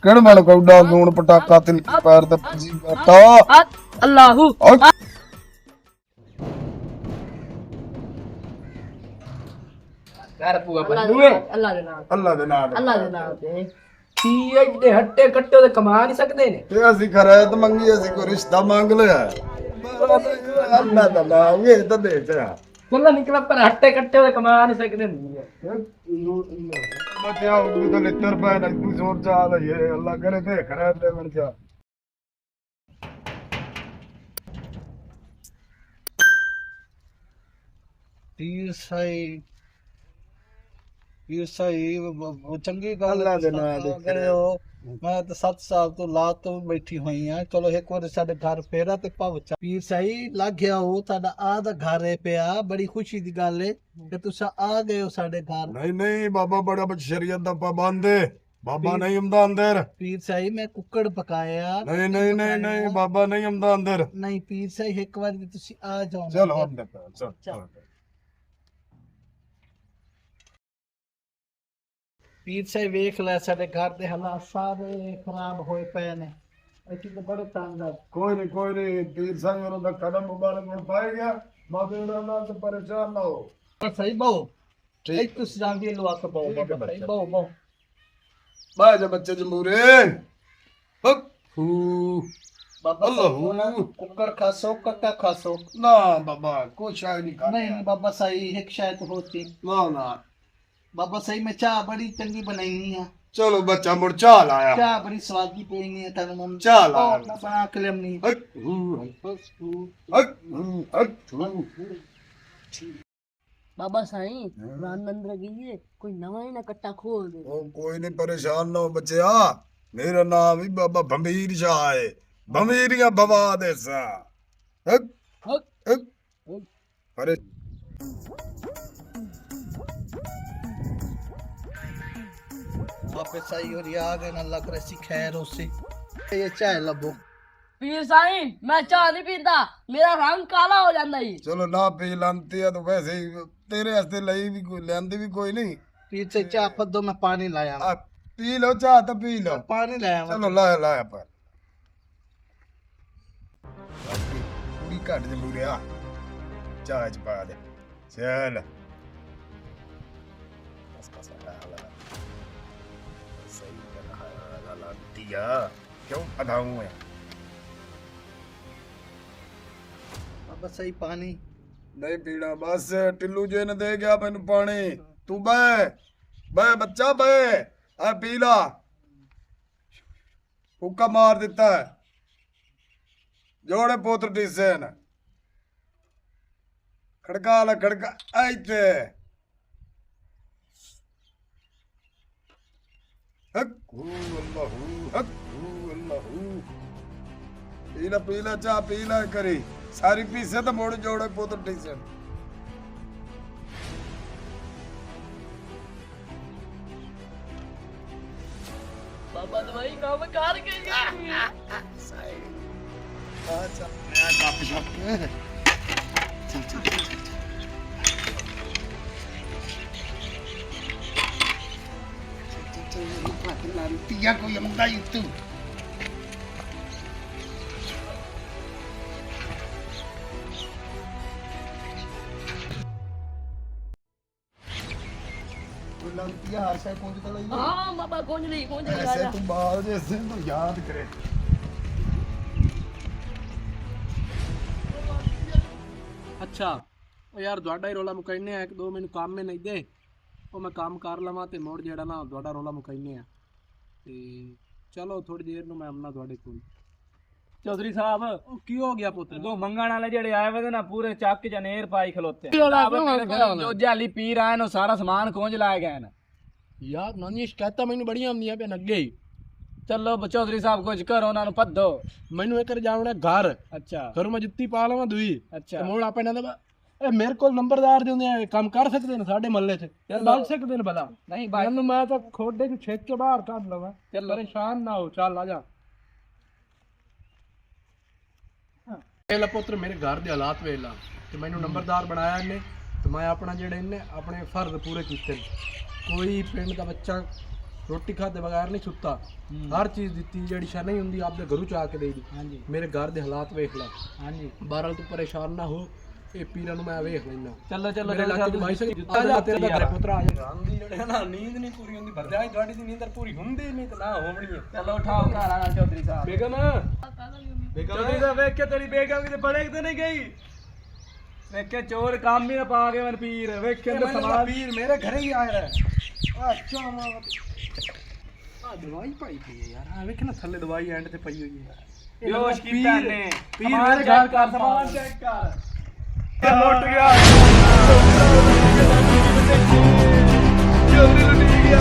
ਕਿਹੜੇ ਮਨ ਕੌਡਾ ਲੂਣ ਪਟਾਕਾ ਤਿਲ ਪੈਰ ਤੇ ਪਜੀ ਬੈਠਾ ਅੱਲਾਹੂ ਕਰ ਪੂਆ ਬੰਦੂਏ ਅੱਲਾ ਦੇ ਨਾਮ ਅੱਲਾ ਦੇ ਨਾਮ ਅੱਲਾ ਦੇ ਨਾਮ ਤੇ ਕੀ ਐਡੇ ਹੱਟੇ ਕੱਟੇ ਤੇ ਕਮਾ ਨਹੀਂ ਸਕਦੇ ਨੇ ਤੇ ਅਸੀਂ ਖਰਾਇਤ ਮੰਗੀ ਅਸੀਂ ਕੋਈ ਰਿਸ਼ਤਾ ਮੰਗ ਲਿਆ ਅੱਲਾ ਦਾ ਨਾਮ ਇਹ ਤਾਂ ਦੇ ਚਾ ਕੱਲਾ ਨਿਕਲਾ ਪਰ ਹੱਟੇ ਕੱਟੇ ਤੇ ਕਮਾ ਨਹੀਂ ਸਕਦੇ ਨੇ ਬਚਿਆ ਉਹ ਤਾਂ ਲਿੱਤਰ ਪੈ ਨਾ ਤੂੰ ਸੋਚ ਚਾਲ ਹੈ ਅੱਲਾ ਕਰੇ ਤੇ ਖਰਾਇਤ ਦੇ ਬਣ ਜਾ ਪੀਰ ਸਾਈ ਚੰਗੀ ਗੱਲ ਅੱਲਾ ਦੇ ਨਾਮ ਦੇ ਕਰੇ ਹੋ ਮੈਂ ਤਾਂ 7 ਸਾਲ ਤੋਂ ਲਾਤ ਤੋਂ ਬੈਠੀ ਹੋਈ ਆ ਚਲੋ ਇੱਕ ਵਾਰ ਸਾਡੇ ਘਰ ਫੇਰਾ ਤੇ ਪਹੁੰਚਾ ਪੀਰ ਸਾਈ ਲੱਗ ਗਿਆ ਉਹ ਤੁਹਾਡਾ ਆ ਦਾ ਘਰ ਹੈ ਪਿਆ ਬੜੀ ਖੁਸ਼ੀ ਦੀ ਗੱਲ ਹੈ ਕਿ ਤੁਸੀਂ ਆ ਗਏ ਹੋ ਸਾਡੇ ਘਰ ਨਹੀਂ ਨਹੀਂ ਬਾਬਾ ਬੜਾ ਸ਼ਰੀਅਤ ਦਾ ਪਾਬੰਦ ਹੈ ਬਾਬਾ ਨਹੀਂ ਆਉਂਦਾ ਅੰਦਰ ਪੀਰ ਸਾਈ ਮੈਂ ਕੁੱਕੜ ਪਕਾਇਆ ਨਹੀਂ ਨਹੀਂ ਨਹੀਂ ਨਹੀਂ ਬਾਬਾ ਨਹੀਂ ਆਉਂਦਾ ਅੰਦਰ ਨਹੀਂ ਪੀਰ ਸਾਈ ਇੱਕ ਵਾਰ ਤੁਸੀਂ ਆ ਜਾਓ ਚਲੋ ਅੰਦਰ ਚਲ ਪੀਰ ਸਾਈ ਵੇਖ ਲੈ ਸਾਡੇ ਘਰ ਦੇ ਹਾਲਾਤ ਸਾਰੇ ਖਰਾਬ ਹੋਏ ਪਏ ਨੇ ਅਸੀਂ ਤਾਂ ਬੜੇ ਤੰਗ ਆ ਕੋਈ ਨਹੀਂ ਪੀਰ ਸਾਹਿਬ ਉਹਨਾਂ ਦਾ ਕਦਮ ਮੁਬਾਰਕ ਹੁਣ ਪਾਏ ਗਿਆ ਬਾਬੇ ਉਹਨਾਂ ਨਾਲ ਤੇ ਪਰੇਸ਼ਾਨ ਨਾ ਹੋ ਪਰ ਸਹੀ ਬਹੁ ਠੀਕ ਤੁਸੀਂ ਜਾਂਗੇ ਲਵਾ ਕੇ ਬਹੁ ਠੀਕ ਹੈ ਬਾਬਾ ਸਹੀ ਬੱਚਾ। ਬਹੁ ਬਾਏ ਜੇ ਬੱਚੇ ਜਮੂਰੇ ਹਕ ਹੂ ਬਾਬਾ ਅੱਲਾਹੂ ਕੁੱਕਰ ਖਾਸੋ ਕੱਕਾ ਖਾਸੋ ਨਾ ਬਾਬਾ ਕੋਈ ਸ਼ਾਇਦ ਨਹੀਂ ਕਰ नहीं बाबा सही एक शायद होती ਨਾ ਨਾ बाबा सही में चाह बड़ी चंगी बनाई है ਚਲੋ ਬੱਚਾ ਮੁੜ ਚਾਲ ਆਇਆ चाह बड़ी स्वादी पीनी है तन मम चाल आ। ना बना के लेमनी ਹਕ ਹੂ ਹਕ ਹੂ ਹਕ ਹੂ ਬਾਬਾ ਸਾਈਂ ਰਾਨ ਅੰਦਰ ਗਈਏ ਕੋਈ ਨਵਾਂ ਹੀ ਨਾ ਕੱਟਾ ਖੋਲ ਦੇ ਉਹ ਕੋਈ ਨਹੀਂ ਪਰੇਸ਼ਾਨ ਨਾ ਹੋ ਬੱਚਿਆ ਮੇਰਾ ਨਾਮ ਹੀ ਬਾਬਾ ਭੰਬੀਰ ਸ਼ਾਹ ਹੈ ਭੰਬੀਰੀਆਂ ਭਵਾ ਦੇ ਸਾ ਹਕ ਹਕ ਹਕ ਪਰੇ बापे सही और आ गए ना लग रही सी खैर उससे ये चाय लबो ਪੀਰ ਸਾਈਂ ਮੈਂ ਚਾਹ ਨਹੀਂ ਪੀਂਦਾ ਮੇਰਾ ਰੰਗ ਕਾਲਾ ਹੋ ਜਾਂਦਾ ਈ ਚਲੋ ਨਾ ਪੀ ਲੰਤੀ ਆ ਤੂੰ ਵੈਸੇ ਹੀ ਤੇਰੇ ਵਾਸਤੇ ਲਈ ਵੀ ਕੋਈ ਲੈਂਦੀ ਵੀ ਕੋਈ ਨਹੀਂ पीछे चाह पद दो मैं पानी लाया ਆ ਪੀ ਲਓ ਚਾਹ ਤਾਂ ਪੀ ਲਓ पानी लाया मैं ਚਲੋ ਲਾਇਆ ਲਾਇਆ ਪਰ ਕੁੜੀ ਘੱਟ ਦੇ ਮੂਰਿਆ ਚਾਹ ਚ ਪਾ ਦੇ ਚੱਲ ਬਸ ਬਸ ਲਾ ਸਹੀ ਕਰ ਲੰਤੀ ਆ ਕਿਉਂ ਅਧਾਉਂ ਹੈ बाबा सही पानी ਨਹੀਂ ਪੀਣਾ ਬਸ ਟਿੱਲੂ ਜੇ ਨੇ ਦੇ ਗਿਆ ਮੈਨੂੰ ਪਾਣੀ ਤੂੰ ਬੈ ਬੈ ਬੱਚਾ ਬੈ ਆ ਪੀ ਲਾ ਹੁੱਕਾ ਮਾਰ ਦਿੱਤਾ ਹੈ ਜੋੜੇ ਪੁੱਤਰ ਟੀਸਨ ਖੜਕਾ ਲਾ ਖੜਕਾ ਇੱਥੇ ਹੱਕੂ ਅੱਲਾਹੂ ਹੱਕੂ ਅੱਲਾਹੂ ਪੀ ਲਾ ਚਾਹ ਪੀ ਲਾ ਕਰੀ ਸਾਰੀ ਪੀਸੇ ਤਾਂ ਮੋੜ ਜੋੜੇ ਪੁੱਤਰ ਟੀਸਨ ਬਾਬਾ ਦਵਾਈ ਕੰਮ ਕਰ ਕੇ ਗਈ Tía con la montaña y tú. लंतिया ऐसे कौन सा लगी ਹਾਂ ਬਾਬਾ ਕੁੰਝ ਨਹੀਂ ऐसे ਰਾਜਾ तुम बाल जैसे तो याद करे ਅੱਛਾ ਉਹ ਯਾਰ ਤੁਹਾਡਾ ਹੀ ਰੋਲਾ ਮੁਕਾਈਨੇ ਆ ਇੱਕ ਦੋ ਮੈਨੂੰ ਕੰਮ ਮੇ ਨਹੀਂ ਦੇ ਉਹ ਮੈਂ ਕੰਮ ਕਰ ਲਵਾਂ ਤੇ ਮੋੜ ਜਿਹੜਾ ਨਾ ਤੁਹਾਡਾ ਰੋਲਾ ਮੁਕਾਈਨੇ ਆ ਤੇ ਚਲੋ ਥੋੜੀ ਦੇਰ ਨੂੰ ਮੈਂ ਆਉਣਾ ਤੁਹਾਡੇ ਕੋਲ ਚੌਧਰੀ ਸਾਹਿਬ ਉਹ ਕੀ ਹੋ ਗਿਆ ਪੁੱਤ ਦੋ ਮੰਗਣ ਵਾਲੇ ਜਿਹੜੇ ਆਏ ਵੇ ਨਾ ਪੂਰੇ ਚੱਕ ਜਨੇਰ ਪਾਈ ਖਲੋਤੇ ਜੋ ਜਾਲੀ ਪੀਰ ਆਏ ਨੇ ਸਾਰਾ ਸਮਾਨ ਖੋਜ ਲਾਏ ਗਏ ਨੇ ਯਾਰ ਨਾਨੀ ਸ਼ਿਕਾਇਤਾਂ ਮੈਨੂੰ ਬੜੀਆਂ ਆਉਂਦੀਆਂ ਪਿਆ ਅੱਗੇ ਹੀ ਚਲੋ ਚੌਧਰੀ ਸਾਹਿਬ ਕੁਝ ਕਰੋ ਉਹਨਾਂ ਨੂੰ ਪੱਦੋ ਮੈਨੂੰ ਇੱਕ ਜਾਵਣਾ ਘਰ ਅੱਛਾ ਘਰੋਂ ਮੈਂ ਜੁੱਤੀ ਪਾ ਲਵਾਂ ਦੂਈ ਅੱਛਾ ਤੇ ਮੋੜ ਆਪੇ ਨਾ ਇਹ ਮੇਰੇ ਕੋਲ ਨੰਬਰਦਾਰ ਦੇ ਹੁੰਦੇ ਆ ਕੰਮ ਕਰ ਸਕਦੇ ਨੇ ਸਾਡੇ ਮਹੱਲੇ 'ਚ ਯਾਰ ਲੱਗ ਸਕਦੇ ਨੇ ਭਲਾ ਨਹੀਂ ਬਾਈ ਮੈਨੂੰ ਮੈਂ ਤਾਂ ਖੋਡੇ ਨੂੰ ਛੇਕ ਕੇ ਬਾਹਰ ਕੱਢ ਲਵਾਂ ਪਰੇਸ਼ਾਨ ਨਾ ਹੋ ਚੱਲ ਆ ਜਾ ਇਹ ਲਾ ਪੁੱਤਰ ਮੇਰੇ ਘਰ ਦੇ ਹਾਲਾਤ ਵੇਖ ਲਾ ਤੇ ਮੈਨੂੰ ਨੰਬਰਦਾਰ ਬਣਾਇਆ ਇਹਨੇ ਤੇ ਮੈਂ ਆਪਣਾ ਜਿਹੜੇ ਇਹਨੇ ਆਪਣੇ ਫਰਜ਼ ਪੂਰੇ ਕੀਤੇ ਨੇ ਕੋਈ ਪਿੰਡ ਦਾ ਬੱਚਾ ਰੋਟੀ ਖਾਦੇ ਬਗੈਰ ਨਹੀਂ ਸੁੱਤਾ। ਹਰ ਚੀਜ਼ ਦਿੱਤੀ ਜਿਹੜੀ ਸ਼ਾ ਨਹੀਂ ਹੁੰਦੀ ਆਪਦੇ ਘਰੋਂ ਚ ਆ ਕੇ ਦੇ ਦੀ। ਹਾਂਜੀ ਮੇਰੇ ਘਰ ਦੇ ਹਾਲਾਤ ਵੇਖ ਲੈ। ਹਾਂਜੀ ਬਾਹਰ ਤੂੰ ਪਰੇਸ਼ਾਨ ਨਾ ਹੋ, ਇਹ ਪੀਰਾਂ ਨੂੰ ਮੈਂ ਵੇਖ ਲੈਣਾ। ਚਲੋ ਚਲੋ ਮੇਰੇ ਇਲਾਕੇ ਚ ਭਾਈ ਸਿੰਘ ਆ ਜਾ ਤੇਰੇ ਦਾ ਘਰੇ ਪੁੱਤਰਾ ਆ ਜਾ। ਆਂਦੀ ਜਿਹੜੇ ਨਾ ਨੀਂਦ ਨਹੀਂ ਪੂਰੀ ਹੁੰਦੀ, ਭਰਦਿਆਂ ਹੀ ਗਾੜੀ ਦੀ ਨੀਂਦਰ ਪੂਰੀ ਹੁੰਦੀ ਨਹੀਂ ਤੇ ਨਾ ਹੋਵਣੀ ਹੈ। ਚਲੋ ਉਠਾਓ ਘਰ ਆਣਾ ਚੌਧਰੀ ਸਾਹਿਬ। ਬੇਗਮ ਚੌਧਰੀ ਸਾਹਿਬ ਵੇਖ ਕੇ ਤੇਰੀ ਬੇਗਮ ਕਿਤੇ ਪੜੇ ਕਿਤੇ ਨਹੀਂ ਗਈ। ਵੇਖ ਕੇ ਚੋਰ ਕੰਮ ਹੀ ਨਾ ਪਾ ਕੇ ਮਨ ਪੀਰ ਵੇਖ ਕੇ ਸਮਾਨ ਪੀਰ ਮੇਰੇ ਘਰੇ ਹੀ ਆਇਆ ਹੈ। ਅੱਛਾ ਆ ਦਵਾਈ ਪਾਈ ਪਈ ਹੈ ਯਾਰ। ਆ ਵੇਖ ਨਾ ਥੱਲੇ ਦਵਾਈ ਐਂਡ ਤੇ ਪਈ ਹੋਈ ਹੈ। ਬੇਹੋਸ਼ ਕੀਤਾ ਨੇ। ਪੀਰ ਮੇਰੇ ਘਰ ਕਰ ਸਮਾਨ ਚੈੱਕ ਕਰ। ਲੁੱਟ ਗਿਆ ਚੋਰੀ ਲੁੱਟ ਗਿਆ।